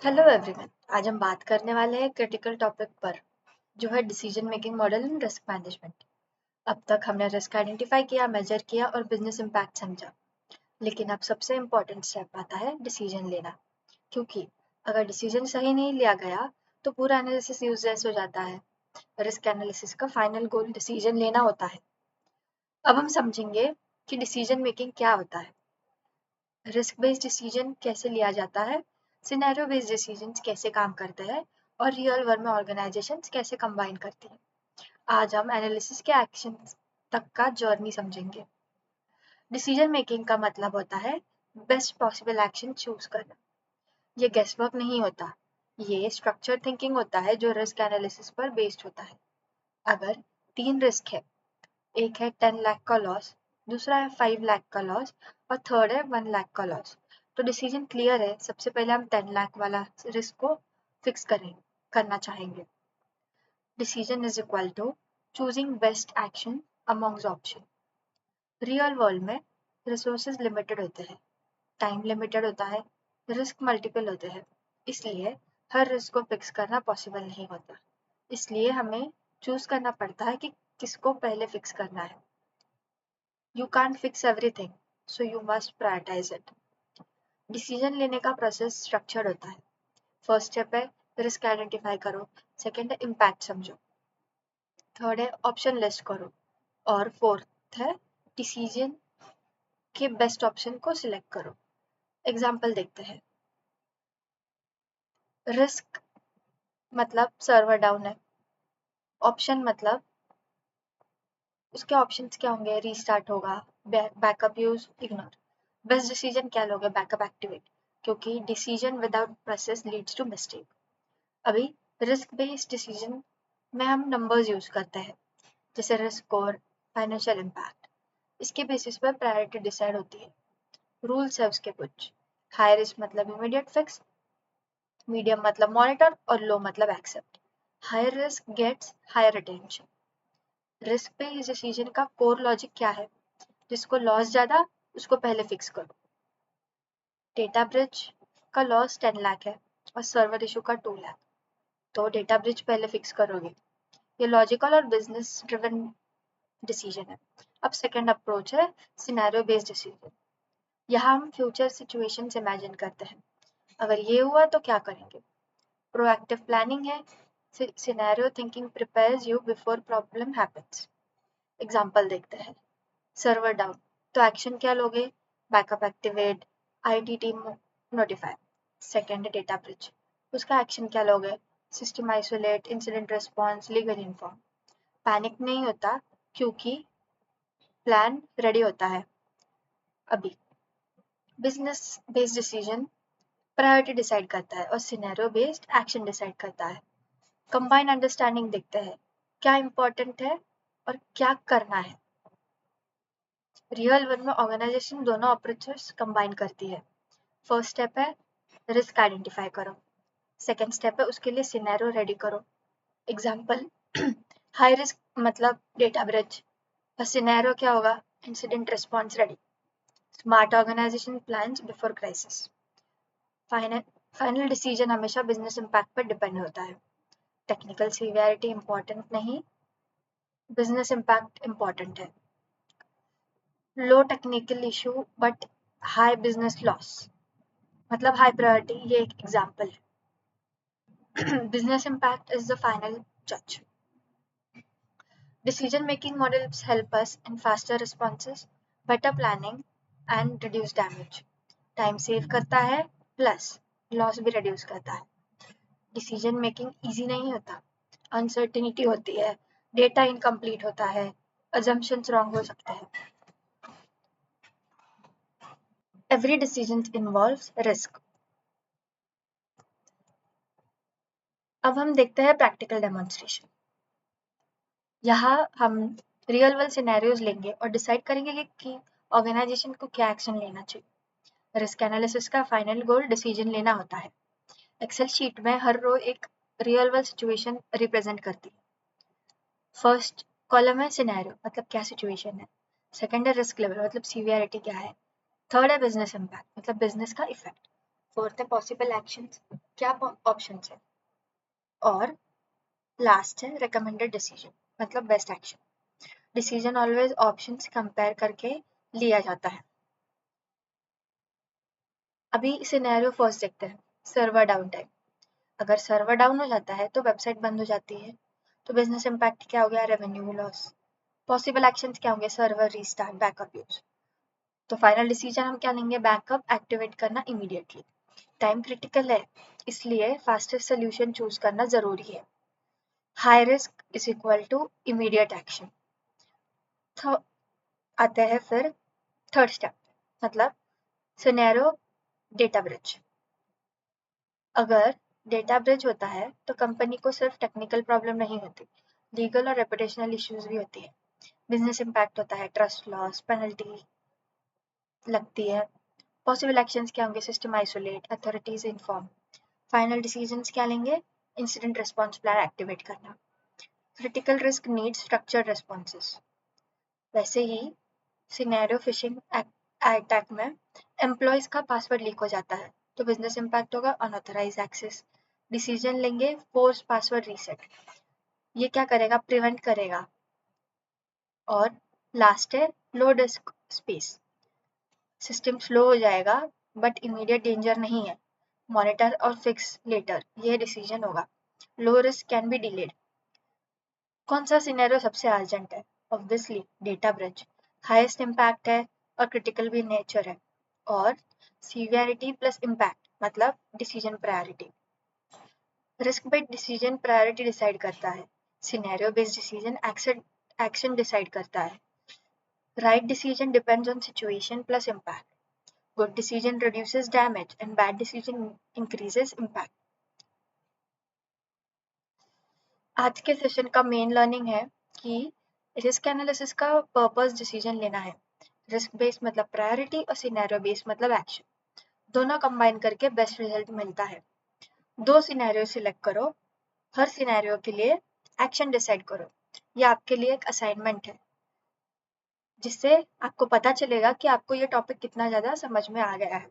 Hello everyone. आज हम बात करने वाले हैं क्रिटिकल टॉपिक पर, जो है decision making model in risk management. अब तक हमने रिस्क आइडेंटिफाई किया, मेजर किया और बिजनेस इम्पैक्ट समझा, लेकिन अब सबसे इम्पोर्टेंट स्टेप आता है डिसीजन लेना। क्योंकि अगर डिसीजन सही नहीं लिया गया तो पूरा एनालिसिस यूजलेस हो जाता है। रिस्क एनालिसिस का फाइनल गोल डिसीजन लेना होता है। अब हम समझेंगे कि डिसीजन मेकिंग क्या होता है, रिस्क बेस्ड डिसीजन कैसे लिया जाता है, सिनेरियो बेस्ड डिसीजंस कैसे काम करते हैं और रियल वर्ल्ड में ऑर्गेनाइजेशंस कैसे कंबाइन करती हैं। आज हम एनालिसिस के एक्शन तक का जर्नी समझेंगे। डिसीजन मेकिंग का मतलब होता है बेस्ट पॉसिबल एक्शन चूज करना। ये गेस वर्क नहीं होता, ये स्ट्रक्चर थिंकिंग होता है जो रिस्क एनालिसिस पर बेस्ड होता है। अगर 3 रिस्क है, एक है 10 लाख का लॉस, दूसरा है 5 लाख का लॉस और थर्ड है 1 लाख का लॉस, तो डिसीजन क्लियर है। सबसे पहले हम 10 लाख वाला रिस्क को फिक्स करना चाहेंगे। Decision is equal to choosing best action amongst option. Real world में रिसोर्सेज लिमिटेड होते हैं, टाइम लिमिटेड होता है, रिस्क मल्टीपल होते हैं, इसलिए हर रिस्क को फिक्स करना पॉसिबल नहीं होता। इसलिए हमें चूज करना पड़ता है कि किसको पहले फिक्स करना है। You can't fix everything, so you must prioritize it. Decision लेने का प्रोसेस स्ट्रक्चर्ड होता है। फर्स्ट स्टेप है रिस्क आइडेंटिफाई करो, सेकंड है इम्पैक्ट समझो, थर्ड है ऑप्शन लिस्ट करो और फोर्थ है डिसीजन के बेस्ट ऑप्शन को सिलेक्ट करो। एग्जाम्पल देखते हैं। रिस्क मतलब सर्वर डाउन है, ऑप्शन मतलब उसके ऑप्शंस क्या होंगे, रीस्टार्ट होगा, backup use, ignore. Best decision क्या लोगे, बैकअप एक्टिवेट, क्योंकि decision without process leads to mistake. अभी रिस्क बेस्ड डिसीजन में हम नंबर्स यूज करते हैं, जैसे रिस्क स्कोर, फाइनेंशियल इम्पैक्ट। इसके बेसिस पर प्रायोरिटी डिसाइड होती है। रूल्स है उसके कुछ। हाई रिस्क मतलब इमीडिएट फिक्स, मीडियम मतलब मॉनिटर और लो मतलब accept. Higher risk gets higher attention. Risk based decision का कोर लॉजिक क्या है, जिसको लॉस ज्यादा उसको पहले फिक्स करो। डेटा ब्रिज का लॉस 10 लाख है और सर्वर इशू का 2 लाख, तो डेटा ब्रिज पहले फिक्स करोगे। ये लॉजिकल और बिजनेस ड्रिवन डिसीजन है। अब सेकंड अप्रोच है सिनेरियो बेस्ड डिसीजन। यहाँ हम फ्यूचर सिचुएशंस इमेजिन करते हैं, अगर ये हुआ तो क्या करेंगे। प्रोएक्टिव प्लानिंग है, scenario thinking prepares you before problem happens. Example देखते हैं। सर्वर डाउन, तो एक्शन क्या लोगे, backup activate, IT team notify. Second data bridge, उसका एक्शन क्या लोगे, system isolate, incident response, legal inform. Panic नहीं होता क्योंकि प्लान रेडी होता है। अभी business based decision priority decide करता है और सिनेरियो बेस्ड एक्शन डिसाइड करता है। कंबाइन अंडरस्टैंडिंग देखते हैं, क्या इंपॉर्टेंट है और क्या करना है। रियल वर्ल्ड में ऑर्गेनाइजेशन दोनों अप्रोचेस कंबाइन करती है। फर्स्ट स्टेप है रिस्क आइडेंटिफाई करो, सेकंड स्टेप है उसके लिए सिनेरियो रेडी करो। एग्जांपल, हाई रिस्क मतलब डेटा ब्रिज और सिनेरियो क्या होगा, incident response ready. Smart organization plans before crisis. Final decision हमेशा बिजनेस इम्पैक्ट पर डिपेंड होता है। टेक्निकल सीवियरिटी इंपॉर्टेंट नहीं, बिजनेस इम्पैक्ट इंपॉर्टेंट है। Low technical issue but high business loss मतलब हाई प्रायोरिटी, ये एक एग्जांपल है। Business impact is the final जज। Decision making models help us in faster responses, better planning and reduce damage. Time save करता है plus loss भी reduce करता है। डिसीजन मेकिंग इजी नहीं होता, अनसर्टिनिटी होती है, डेटा इनकम्प्लीट होता है, अजम्पशंस रॉन्ग हो सकते हैं। Every decision involves risk. अब हम देखते हैं प्रैक्टिकल डेमोन्स्ट्रेशन। यहाँ हम रियल वर्ल्ड सिनेरियोज लेंगे और डिसाइड करेंगे कि ऑर्गेनाइजेशन को क्या एक्शन लेना चाहिए। रिस्क एनालिसिस का फाइनल गोल डिसीजन लेना होता है। एक्सेल शीट में हर रो एक रियल वर्ल्ड सिचुएशन रिप्रेजेंट करती है। फर्स्ट कॉलम है सिनेरियो मतलब क्या सिचुएशन है, सेकंड है रिस्क लेवल मतलब सीवियरिटी क्या है, थर्ड है बिजनेस इम्पैक्ट मतलब बिजनेस का इफेक्ट, फोर्थ है पॉसिबल एक्शंस, क्या ऑप्शन है। और लास्ट है रिकमेंडेड डिसीजन, मतलब best action. Decision always options compare करके लिया जाता है। अभी सिनेरियो फर्स्ट देखते हैं, सर्वर डाउन टाइम। अगर सर्वर डाउन हो जाता है तो वेबसाइट बंद हो जाती है, तो बिजनेस इम्पैक्ट क्या हो गया, रेवेन्यू लॉस। पॉसिबल एक्शंस क्या होंगे, सर्वर रीस्टार्ट, बैकअप यूज। तो फाइनल डिसीजन हम क्या लेंगे, बैकअप एक्टिवेट करना इमीडिएटली। टाइम क्रिटिकल है, इसलिए फास्टेस्ट सोल्यूशन चूज करना जरूरी है। High risk is equal to immediate action. तो आते हैं फिर थर्ड स्टेप, मतलब सिनेरियो डेटा ब्रिज। अगर डेटा ब्रिज होता है तो कंपनी को सिर्फ टेक्निकल प्रॉब्लम नहीं होती, लीगल और रेपुटेशनल इश्यूज भी होती है। बिजनेस इम्पैक्ट होता है, ट्रस्ट लॉस, पेनल्टी लगती है। पॉसिबल एक्शंस क्या होंगे, system isolate, authorities inform. Final decisions क्या लेंगे, इंसिडेंट रिस्पॉन्स प्लान एक्टिवेट करना। Critical risk needs structured responses. वैसे ही सिनेरियो फिशिंग अटैक में एम्प्लॉयज का पासवर्ड लीक हो जाता है, तो बिजनेस इम्पैक्ट होगा अनऑथराइज एक्सेस। डिसीजन लेंगे फोर्स पासवर्ड रीसेट, ये क्या करेगा, प्रिवेंट करेगा। और लास्ट है लो डिस्क स्पेस, सिस्टम स्लो हो जाएगा बट इमीडिएट डेंजर नहीं है, मॉनिटर और फिक्स लेटर, ये डिसीजन होगा। Low risk can be delayed. कौन सा सिनेरियो सबसे अर्जेंट है, obviously data bridge, highest impact है और क्रिटिकल भी नेचर है। और सीवियरिटी प्लस इम्पैक्ट मतलब decision priority. Risk based decision priority decide करता है, scenario based decision action decide करता है। Right decision depends on situation plus impact. Good decision reduces damage and bad decision increases impact. आज के session का main learning है कि risk analysis का पर्पस डिसीजन लेना है। रिस्क बेस्ड मतलब प्रायोरिटी और सिनेरियो बेस्ड मतलब एक्शन, दोनों कंबाइन करके बेस्ट रिजल्ट मिलता है। 2 सिनेरियो सिलेक्ट करो, हर सिनेरियो के लिए एक्शन डिसाइड करो। ये आपके लिए एक असाइनमेंट है, जिससे आपको पता चलेगा कि आपको ये टॉपिक कितना ज़्यादा समझ में आ गया है।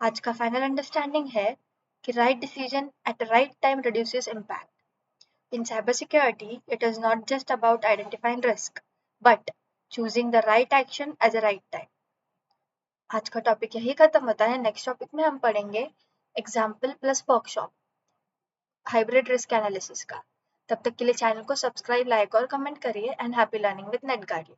आज का फाइनल अंडरस्टैंडिंग है कि right decision at right time reduces impact. In cybersecurity, it is not just about identifying risk, but choosing the right action at the right time. आज का टॉपिक यही खत्म होता है। नेक्स्ट टॉपिक में हम पढ़ेंगे example plus workshop, hybrid risk analysis का। तब तक के लिए चैनल को सब्सक्राइब, लाइक और कमेंट करिए and happy learning with net guardian.